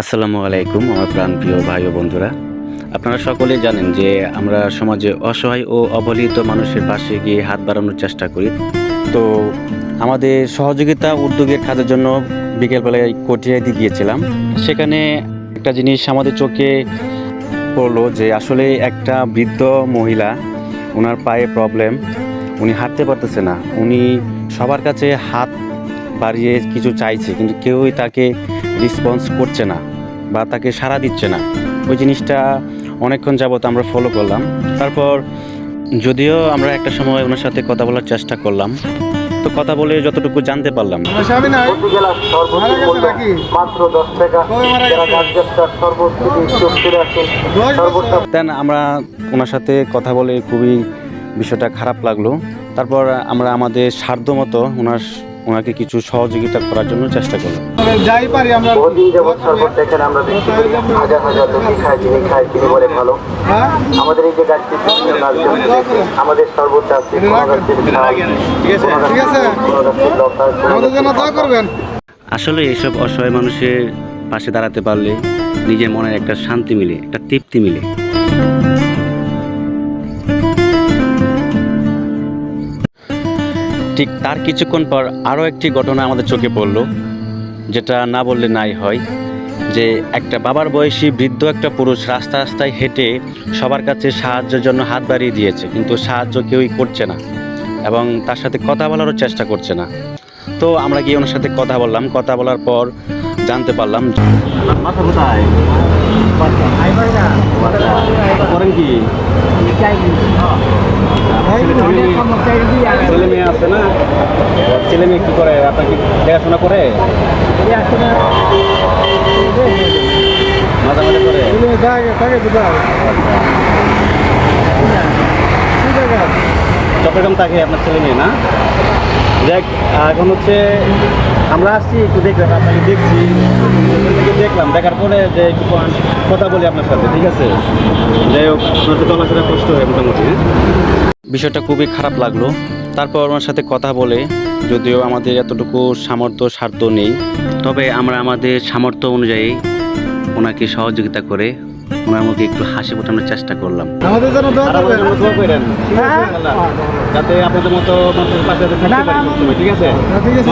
আসসালামু আলাইকুম আমার প্রাণপ্রিয় ভাই ও বন্ধুরা। আপনারা সকলেই জানেন যে আমরা সমাজে অসহায় ও অবহেলিত মানুষের পাশে গিয়ে হাত বাড়ানোর চেষ্টা করি। তো আমাদের সহযোগিতা উদ্যোগের কাজের জন্য বিকেলবেলায় কটিয়াদি গিয়েছিলাম। সেখানে একটা জিনিস আমাদের চোখে পড়লো যে আসলে একটা বৃদ্ধ মহিলা, ওনার পায়ে প্রবলেম, উনি হাঁটতে পারতেছে না। উনি সবার কাছে হাত বাড়িয়ে কিছু চাইছে, কিন্তু কেউই তাকে রেসপন্স করছে না বা তাকে সাড়া দিচ্ছে না। ওই জিনিসটা অনেকক্ষণ যাবত আমরা ফলো করলাম। তারপর যদিও আমরা একটা সময় ওনার সাথে কথা বলার চেষ্টা করলাম, তো কথা বলে যতটুকু জানতে পারলাম দেন আমরা ওনার সাথে কথা বলে খুবই বিষয়টা খারাপ লাগলো। তারপর আমরা আমাদের সাধ্য মতো ওনাকে কিছু সহযোগিতা করার জন্য চেষ্টা করলাম। যাই পারি আমরা বহুদিন যাবৎ শরবত দেখেন আমরা দেখছি হাজার হাজার লোকই খায়, যিনি খায় তিনি বলে ভালো। আমাদের এই যে গাছটি আমাদের শরবতটা আছে, ঠিক আছে আমাদের জন্য দোয়া করবেন। আসলে এইসব অসহায় মানুষের পাশে দাঁড়াতে পারলে নিজের মনের একটা শান্তি মিলে, একটা তৃপ্তি মিলে। ঠিক তার কিছুক্ষণ পর আরও একটি ঘটনা আমাদের চোখে পড়ল, যেটা না বললে নাই হয়। যে একটা বাবার বয়সী বৃদ্ধ একটা পুরুষ রাস্তায় হেঁটে সবার কাছে সাহায্যের জন্য হাত বাড়িয়ে দিয়েছে, কিন্তু সাহায্য কেউই করছে না এবং তার সাথে কথা বলারও চেষ্টা করছে না। তো আমরা গিয়ে ওনার সাথে কথা বললাম। কথা বলার পর জানতে পারলাম করেন কি ছেলে মেয়ে আছে না, ছেলে মেয়ে কি করে, আপনাকে দেখাশোনা করে, মাঝে মাঝে করে চট্টগ্রাম থাকে আপনার ছেলে মেয়ে না? দেখ এখন হচ্ছে আমরা আসছি একটু দেখলাম, আপনাকে দেখছি, দেখলাম, দেখার পরে যে একটু কথা বলি আপনার সাথে, ঠিক আছে? যাই হোক, আপনার চলাফেরা কষ্ট হয় মোটামুটি। বিষয়টা খুবই খারাপ লাগলো। তারপর ওনার সাথে কথা বলে, যদিও আমাদের এতটুকু সাধ্য নেই, তবে আমরা আমাদের সামর্থ্য অনুযায়ী ওনাকে সহযোগিতা করে ওনার মুখে একটু হাসি ফোটানোর চেষ্টা করলাম। আমাদের জন্য দোয়া করবেন, যাতে আপনাদের মতো মানুষের পাশে থাকতে পারি, ঠিক আছে? ঠিক আছে।